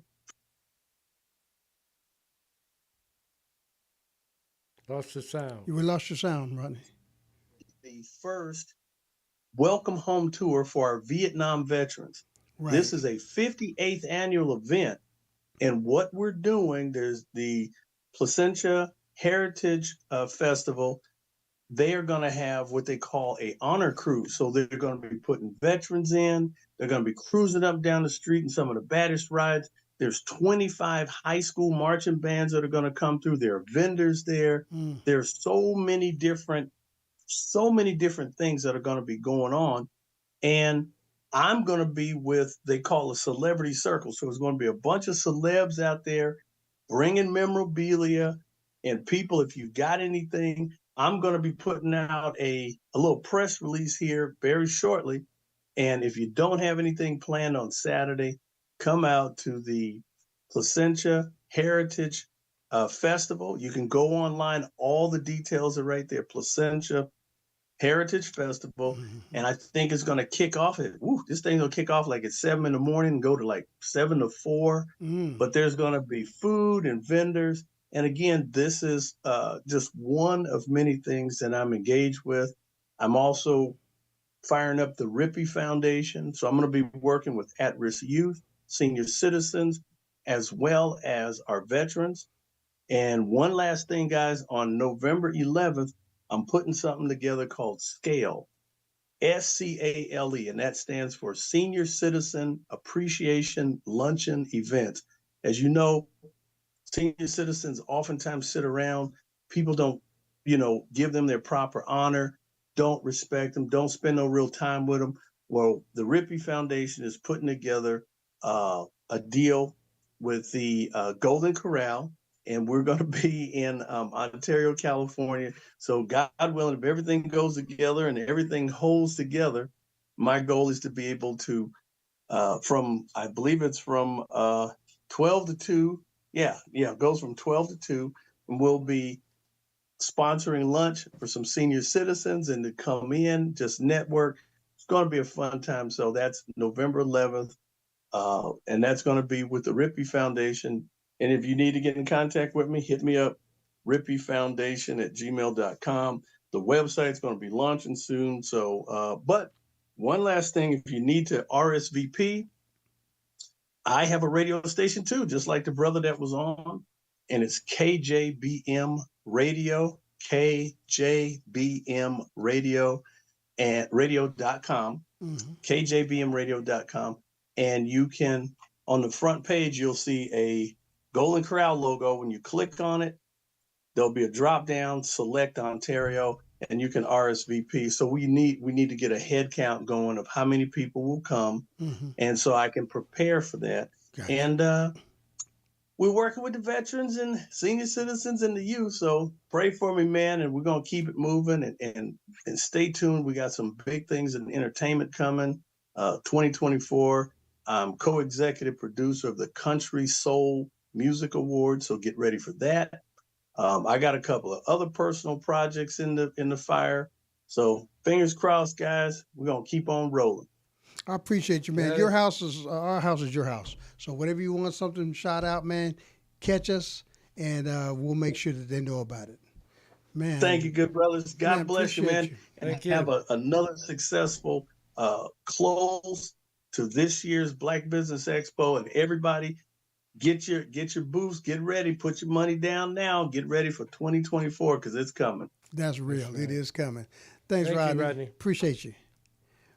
Lost the sound. You lost your sound, Rodney. The first welcome home tour for our Vietnam veterans. Right. This is a 58th annual event. And what we're doing, there's the Placentia Heritage Festival. They are going to have what they call a honor cruise. So they're going to be putting veterans in. They're going to be cruising up down the street in some of the baddest rides. There's 25 high school marching bands that are going to come through. There are vendors there. There's so many different things that are going to be going on. And I'm going to be with, they call a celebrity circle. So it's going to be a bunch of celebs out there bringing memorabilia and people, if you've got anything, I'm going to be putting out a little press release here very shortly. And if you don't have anything planned on Saturday, come out to the Placentia Heritage Festival. You can go online. All the details are right there. Placentia Heritage Festival. And I think it's going to kick off this thing will kick off like at 7 in the morning and go to like 7 to 4. But there's going to be food and vendors. And again, this is just one of many things that I'm engaged with. I'm also firing up the Rippey Foundation. So I'm going to be working with at-risk youth, senior citizens, as well as our veterans. And one last thing, guys, on November 11th, I'm putting something together called SCALE, SCALE, and that stands for Senior Citizen Appreciation Luncheon Events. As you know, senior citizens oftentimes sit around. People don't, give them their proper honor, don't respect them, don't spend no real time with them. Well, the Rippey Foundation is putting together a deal with the Golden Corral, and we're going to be in Ontario, California. So God willing, if everything goes together and everything holds together, my goal is to be able to, I believe it's from 12 to 2. Yeah, it goes from 12 to 2. And we'll be sponsoring lunch for some senior citizens and to come in, just network. It's going to be a fun time. So that's November 11th. And that's going to be with the Rippey Foundation. And if you need to get in contact with me, hit me up, rippeyfoundation@gmail.com. The website's going to be launching soon. So, but one last thing, if you need to RSVP, I have a radio station too, just like the brother that was on, and it's KJBM Radio, KJBM Radio, and radio.com, KJBMradio.com. And you can, on the front page, you'll see a Golden Corral logo. When you click on it, there'll be a drop down, select Ontario, and you can RSVP. So we need to get a head count going of how many people will come, and so I can prepare for that. Gotcha. And we're working with the veterans and senior citizens and the youth. So pray for me, man, and we're gonna keep it moving and stay tuned. We got some big things in entertainment coming. 2024. I'm co-executive producer of the Country Soul Music Awards, so get ready for that. I got a couple of other personal projects in the fire. So fingers crossed, guys. We're gonna keep on rolling. I appreciate you, man. Yeah. Your house is our house is your house. So whatever you want something shot out, man, catch us, and we'll make sure that they know about it. Man, Thank you, good brothers. God man, bless you, man. appreciate you. And Thank you. have another successful close to this year's Black Business Expo. And everybody, get your booths, get ready, put your money down now, get ready for 2024 because it's coming. That's real. That's right. It is coming. Thanks, Thank you, Rodney. Rodney. Appreciate you.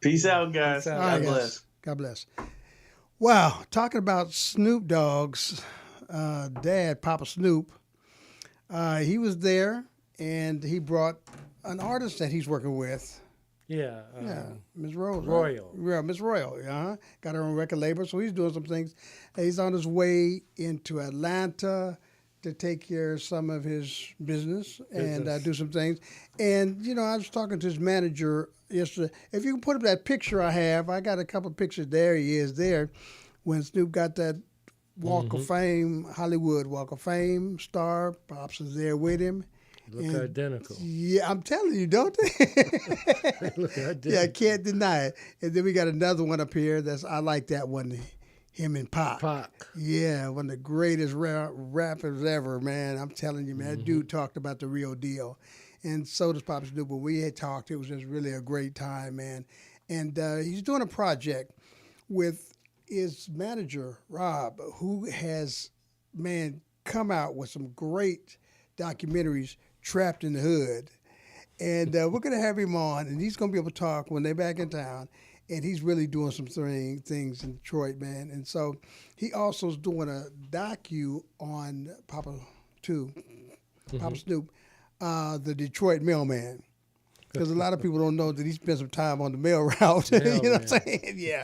Peace out, guys. Peace out. All right, God guys. bless. God bless. Wow, talking about Snoop Dogg's dad, Papa Snoop. He was there, and he brought an artist that he's working with. Yeah. Miss Rose. Royal. Right? Yeah, Miss Royal. Got her own record label, so he's doing some things. He's on his way into Atlanta to take care of some of his business and do some things. And, I was talking to his manager yesterday. If you can put up that picture I have, I got a couple of pictures. There he is there when Snoop got that Walk of Fame, Hollywood Walk of Fame star. Pops is there with him. Look identical. Yeah, I'm telling you, don't they? Look identical. Yeah, I can't deny it. And then we got another one up here. I like that one. Him and Pac. Pac. Yeah, one of the greatest rappers ever, man. I'm telling you, man. That dude talked about the real deal. And so does Papa Snoop. When we had talked, it was just really a great time, man. And he's doing a project with his manager, Rob, who has, man, come out with some great documentaries, Trapped in the Hood. And we're going to have him on, and he's going to be able to talk when they're back in town. And he's really doing some things in Detroit, man. And so he also is doing a docu on Papa Snoop, the Detroit mailman. Because a lot of people don't know that he spent some time on the mail route. You know what I'm saying? Yeah.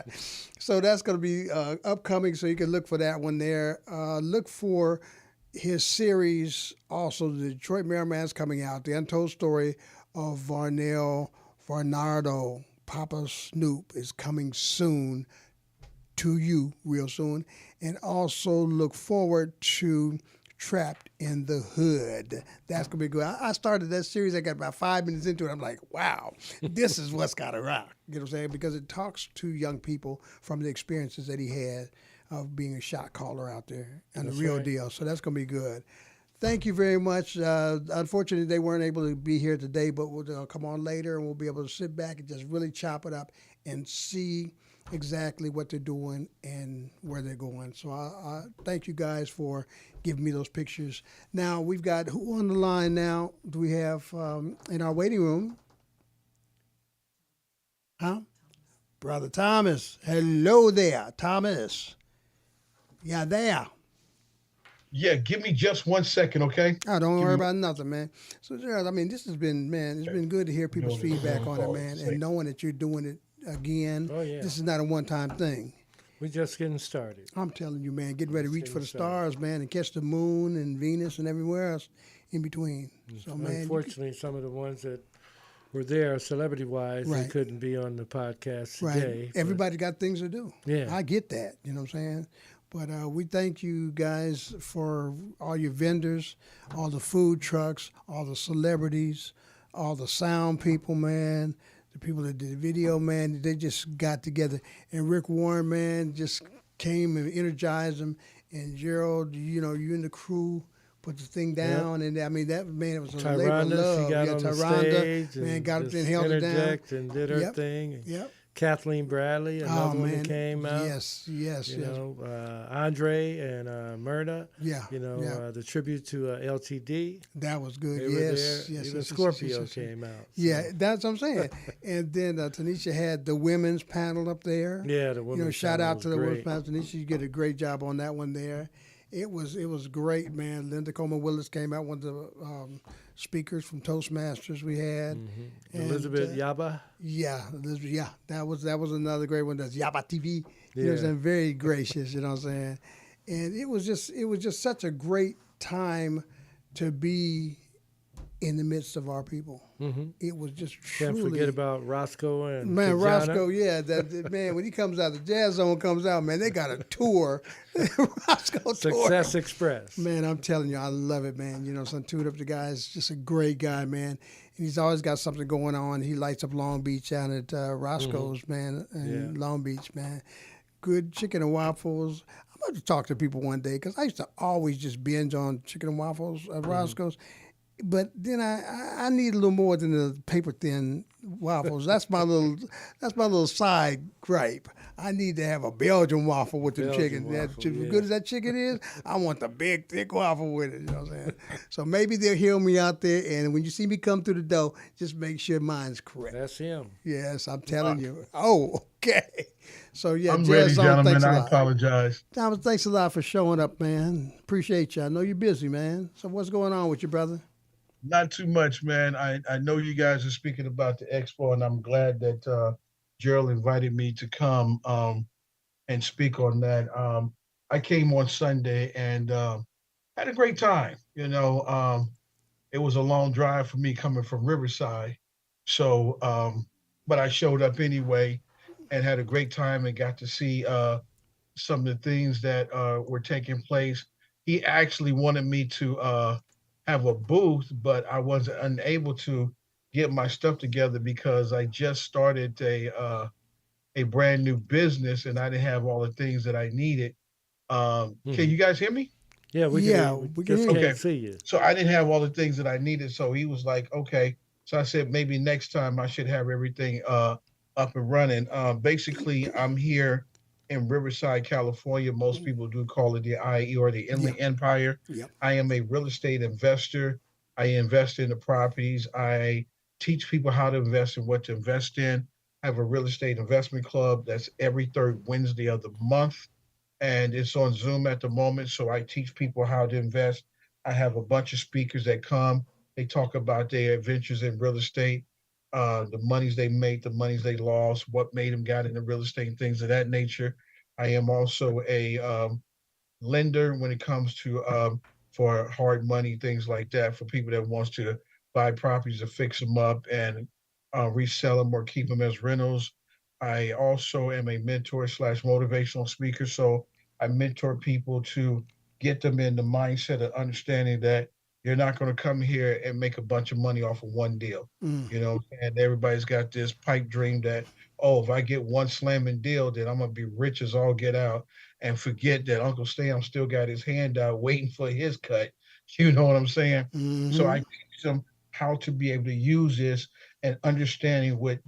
So that's going to be upcoming, so you can look for that one there. Look for his series, also, the Detroit Mailman's coming out, The Untold Story of Varnado. Papa Snoop is coming soon to you, real soon. And also look forward to Trapped in the Hood. That's going to be good. I started that series. I got about 5 minutes into it. I'm like, wow, this is what's got to rock. You know what I'm saying? Because it talks to young people from the experiences that he had of being a shot caller out there and the real deal. So that's going to be good. Thank you very much. Unfortunately, they weren't able to be here today, but they'll come on later and we'll be able to sit back and just really chop it up and see exactly what they're doing and where they're going. So I thank you guys for giving me those pictures. Now, we've got who on the line now? Do we have in our waiting room? Huh? Brother Thomas. Hello there, Thomas. Yeah, there. Yeah, give me just 1 second, okay? Oh, don't worry about nothing, man. So, Gerald, I mean, this has been, man, it's been good to hear people's feedback on it, man, and knowing that you're doing it again. Oh, yeah. This is not a one-time thing. We're just getting started. I'm telling you, man, get ready to reach for the stars, man, and catch the moon and Venus and everywhere else in between. So, man, Unfortunately, some of the ones that were there celebrity-wise. They Right. couldn't be on the podcast Right. today. but Everybody got things to do. Yeah. I get that. You know what I'm saying? But we thank you guys for all your vendors, all the food trucks, all the celebrities, all the sound people, man, the people that did the video, man. They just got together. And Rick Warren, man, just came and energized them. And Gerald, you know, you and the crew put the thing down. And I mean, that, man, it was a labor of Tyronda, love. she got on the stage man, and got up just there and held it down. interject and did her Yep. thing. And Yep. Kathleen Bradley, another one that came out. Yes, yes, You yes. know, Andre and Myrna. Yeah. You know, yeah. The tribute to LTD. That was good. They were Yes, there. yes. Even yes, Scorpio yes, yes, yes. came out. Yeah, so. that's what I'm saying. And then Tanisha had the women's panel up there. Yeah, the women's You know, shout panel out was to the women's great. panel. Tanisha, you did a great job on that one there. It was great, man. Linda Coleman Willis came out, one of the speakers from Toastmasters we had. And, Elizabeth Yaba. Yeah, that was another great one. That's Yaba TV. You know what I'm Yeah. saying? Very gracious, you know what I'm saying? And it was just such a great time to be in the midst of our people. It was just Can't truly. forget about Roscoe and Man, Tajana. Roscoe, yeah, that man. When he comes out, the Jazz Zone comes out. Man, they got a tour, Roscoe tour. Success Express. Man, I'm telling you, I love it, man. You know, son, Toot Up the guy is just a great guy, man. And he's always got something going on. He lights up Long Beach out at Roscoe's, man, in Long Beach, man. Good chicken and waffles. I'm going to talk to people one day because I used to always just binge on chicken and waffles at Roscoe's. But then I need a little more than the paper thin waffles. That's my little side gripe. I need to have a Belgian waffle with the Belgian chicken. waffle, As yeah. good as that chicken is, I want the big thick waffle with it. You know what I'm saying? So maybe they'll hear me out there, and when you see me come through the door, just make sure mine's correct. That's him. Yes, I'm telling you. Oh, okay. So yeah, I'm Jazz ready, Zone, gentlemen. thanks a I lot. apologize. Thomas, thanks a lot for showing up, man. Appreciate you. I know you're busy, man. So what's going on with you, brother? Not too much, man. I know you guys are speaking about the expo, and I'm glad that Gerald invited me to come and speak on that. I came on Sunday and had a great time. You know, it was a long drive for me coming from Riverside, so but I showed up anyway and had a great time and got to see some of the things that were taking place. He actually wanted me to have a booth, but I was unable to get my stuff together because I just started a brand new business and I didn't have all the things that I needed. Can you guys hear me? Yeah, we can just hear you. can't see you. So I didn't have all the things that I needed. So he was like, okay. So I said, maybe next time I should have everything up and running. Basically, I'm here in Riverside, California. Most people do call it the IE or the Inland Empire. Yep. I am a real estate investor. I invest in the properties. I teach people how to invest and what to invest in. I have a real estate investment club that's every third Wednesday of the month, and it's on Zoom at the moment. So I teach people how to invest. I have a bunch of speakers that come. They talk about their adventures in real estate, the monies they make, the monies they lost, what made them got into real estate and things of that nature. I am also a lender when it comes to for hard money, things like that, for people that wants to buy properties to fix them up and resell them or keep them as rentals. I also am a mentor / motivational speaker. So I mentor people to get them in the mindset of understanding that you're not going to come here and make a bunch of money off of one deal. You know, and everybody's got this pipe dream that, oh, if I get one slamming deal, then I'm going to be rich as all get out, and forget that Uncle Sam still got his hand out waiting for his cut. You know what I'm saying? So I teach them how to be able to use this and understanding what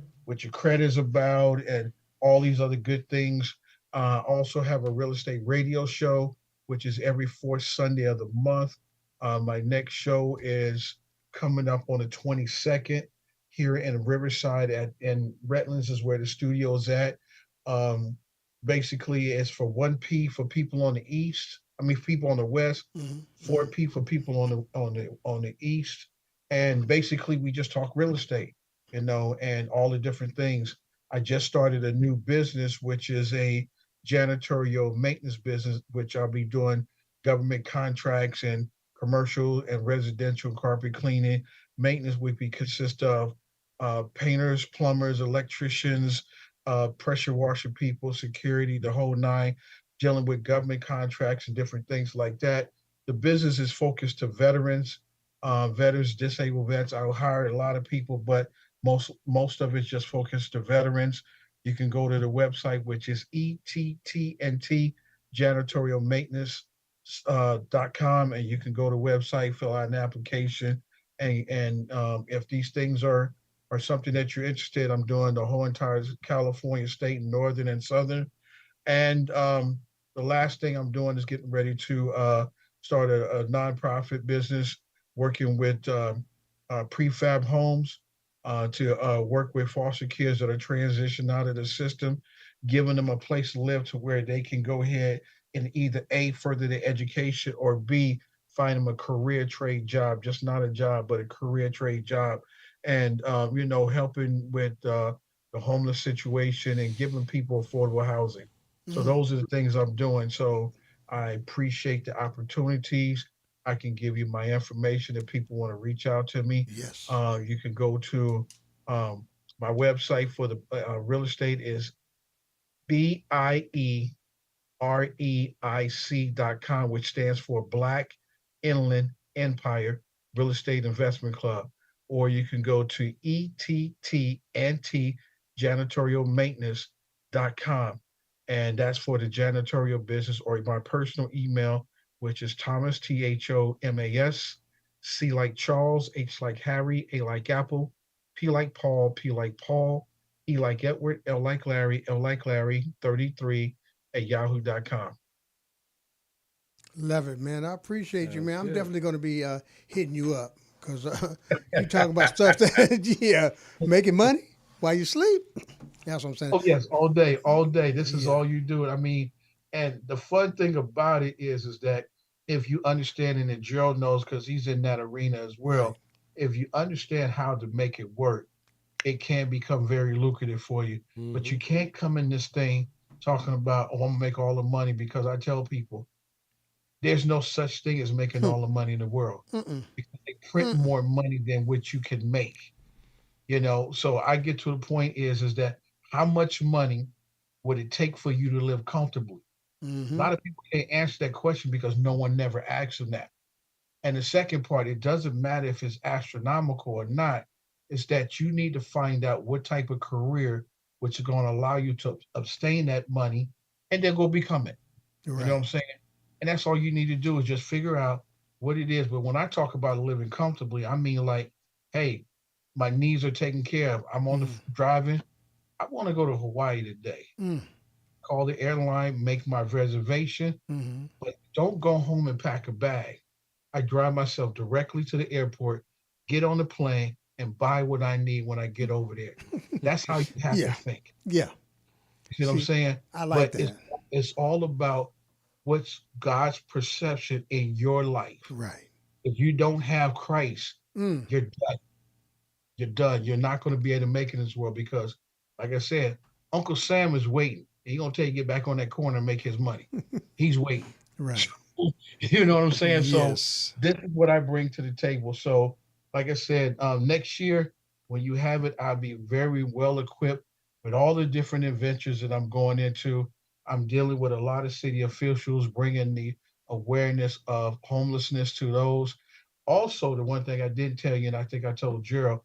your credit is about and all these other good things. Also have a real estate radio show, which is every fourth Sunday of the month. My next show is coming up on the 22nd here in Riverside in Redlands is where the studio is at. Basically, it's for 1P for people on the east. I mean, people on the west, 4P for people on the east. And basically, we just talk real estate, you know, and all the different things. I just started a new business, which is a janitorial maintenance business, which I'll be doing government contracts and commercial and residential carpet cleaning. Maintenance would consist of painters, plumbers, electricians, pressure washer people, security, the whole nine, dealing with government contracts and different things like that. The business is focused to veterans, veterans, disabled vets. I'll hire a lot of people, but most of it's just focused to veterans. You can go to the website, which is ETTNT janitorial maintenance .com, and you can go to the website, fill out an application, and if these things are something that you're interested, I'm doing the whole entire California state, northern and southern. And the last thing I'm doing is getting ready to start a nonprofit business, working with prefab homes to work with foster kids that are transitioning out of the system, giving them a place to live to where they can go ahead and either A, further their education, or B, find them a career trade job, just not a job, but a career trade job. And, helping with the homeless situation and giving people affordable housing. So those are the things I'm doing. So I appreciate the opportunities. I can give you my information if people want to reach out to me. Yes. You can go to my website for the real estate is BIEREIC.com, which stands for Black Inland Empire Real Estate Investment Club. Or you can go to ETTNT janitorial maintenance.com. And that's for the janitorial business, or my personal email, which is Thomas, THOMAS, C like Charles, H like Harry, A like Apple, P like Paul, P like Paul, E like Edward, L like Larry, 33 at yahoo.com. Love it, man. I appreciate you, man. I'm good. definitely going to be hitting you up because you talk about stuff that, making money while you sleep. That's what I'm saying. Oh, yes, all day, all day. This is Yeah. all you do. I mean, and the fun thing about it is that if you understand, and that Gerald knows because he's in that arena as well, Right. if you understand how to make it work, it can become very lucrative for you. But you can't come in this thing talking about, oh, I'm gonna make all the money, because I tell people there's no such thing as making all the money in the world, Mm-mm. because they print more money than what you can make. So I get to the point is that how much money would it take for you to live comfortably? A Mm-hmm. lot of people can't answer that question because no one never asked them that. And the second part, it doesn't matter if it's astronomical or not, is that you need to find out what type of career which is going to allow you to abstain that money and then go become it. You know what I'm saying? And that's all you need to do is just figure out what it is. But when I talk about living comfortably, I mean like, hey, my needs are taken care of. I'm on the driving. I want to go to Hawaii today. Call the airline, make my reservation, Mm-hmm. but don't go home and pack a bag. I drive myself directly to the airport, get on the plane, and buy what I need when I get over there. That's how you have Yeah. to think. Yeah. You see what I'm See, saying? I like But that. it's all about what's God's perception in your life. Right. If you don't have Christ, Mm. you're done. You're done. You're not going to be able to make it in this world because, like I said, Uncle Sam is waiting. He's going to tell you to get back on that corner and make his money. He's waiting. Right. You know what I'm saying? Yes. So this is what I bring to the table. So, like I said, next year when you have it, I'll be very well equipped with all the different adventures that I'm going into. I'm dealing with a lot of city officials, bringing the awareness of homelessness to those. Also, the one thing I didn't tell you, and I think I told Gerald,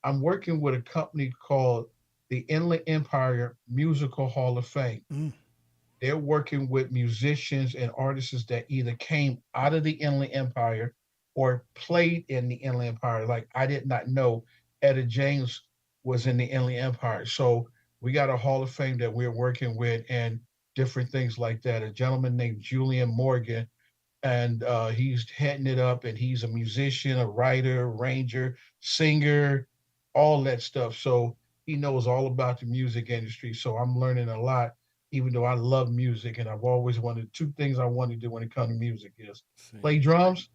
I'm working with a company called the Inland Empire Musical Hall of Fame. Mm. They're working with musicians and artists that either came out of the Inland Empire or played in the Inland Empire. Like I did not know Etta James was in the Inland Empire. So we got a Hall of Fame that we're working with and different things like that. A gentleman named Julian Morgan, and he's heading it up, and he's a musician, a writer, arranger, singer, all that stuff. So he knows all about the music industry. So I'm learning a lot, even though I love music, and I've always wanted two things I want to do when it comes to music is play drums,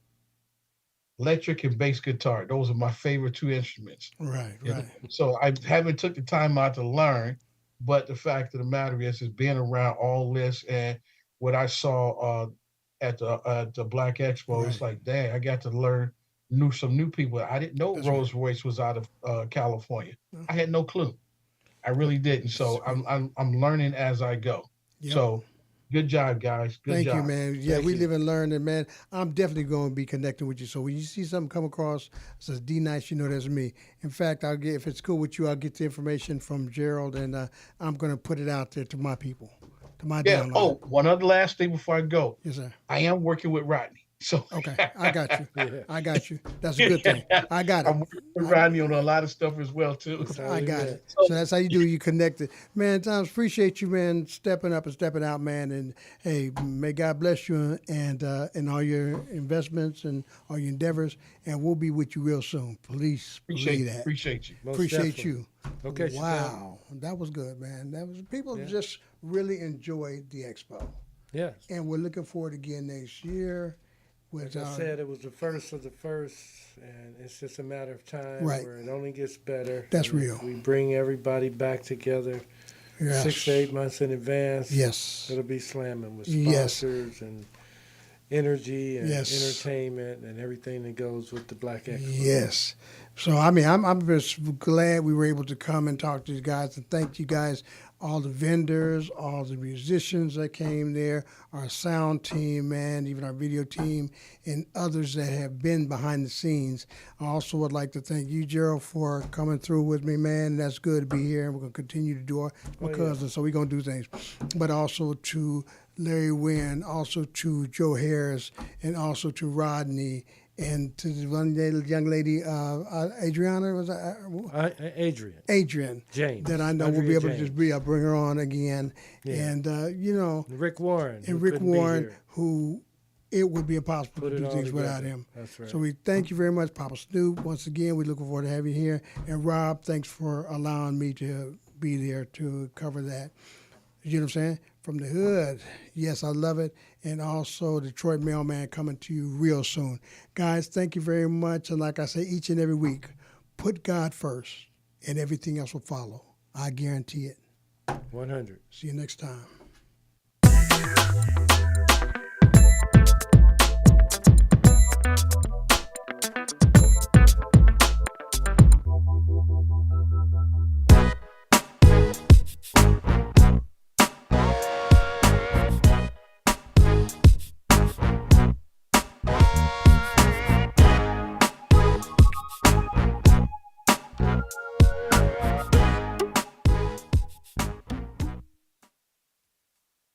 electric and bass guitar. Those are my favorite two instruments. Right. You know? Right. So I haven't took the time out to learn, but the fact of the matter is being around all this and what I saw at the Black Expo, it's Right. like, dang, I got to learn, knew some new people. I didn't know That's Rolls Royce was out of California. No. I had no clue. I really didn't. So I'm learning as I go. Yep. So good job, guys. Good Thank job. you, man. Yeah, Thank we you. live and learn, and man, I'm definitely going to be connecting with you. So when you see something come across says D Nice, you know that's me. In fact, I'll get, if it's cool with you, I'll get the information from Gerald, and I'm going to put it out there to my people, to my Yeah. downline. Oh, one other last thing before I go. Yes, sir. I am working with Rodney. So Okay, I got you. Yeah. I got you. That's a good thing. I got it. I'm working with Rodney on a lot of stuff as well too. I got it. So- So that's how you do. You connected, man. Thomas, appreciate you, man, stepping up and stepping out, man. And hey, may God bless you and all your investments and all your endeavors. And we'll be with you real soon. Please believe that. Appreciate you. Most Appreciate definitely. you. Okay, Chantel. Wow, that was good, man. That was people Yeah. just really enjoyed the expo, Yes. and we're looking forward again next year. With Like I said, it was the first of the first, and it's just a matter of time Right. where it only gets better. That's And if real. We bring everybody back together yes. 6 to 8 months in advance. Yes. It'll be slamming with Yes. sponsors and energy and Yes. entertainment and everything that goes with the Black Expo. Yes. So I mean, I'm just glad we were able to come and talk to you guys, and thank you guys, all the vendors, all the musicians that came there, our sound team, man, even our video team, and others that have been behind the scenes. I also would like to thank you, Gerald, for coming through with me, man. That's good to be here, and we're gonna continue to do our Oh, yeah. cousin, so we're gonna do things. But also to Larry Wynn, also to Joe Harris, and also to Rodney. And to the one young lady, Adriana, was that? Adrian. Adrian, James. that I know we'll be Andrea able to just James. bring her on again. Yeah. And, you know, Rick Warren. who and Rick couldn't be Warren, here. who it would be impossible Put to it do all things without together. him. That's right. So we thank you very much, Papa Snoop. Once again, we're looking forward to having you here. And Rob, thanks for allowing me to be there to cover that. You know what I'm saying? From the hood. Yes, I love it. And also Detroit Mailman coming to you real soon. Guys, thank you very much. And like I say each and every week, put God first and everything else will follow. I guarantee it. 100. See you next time.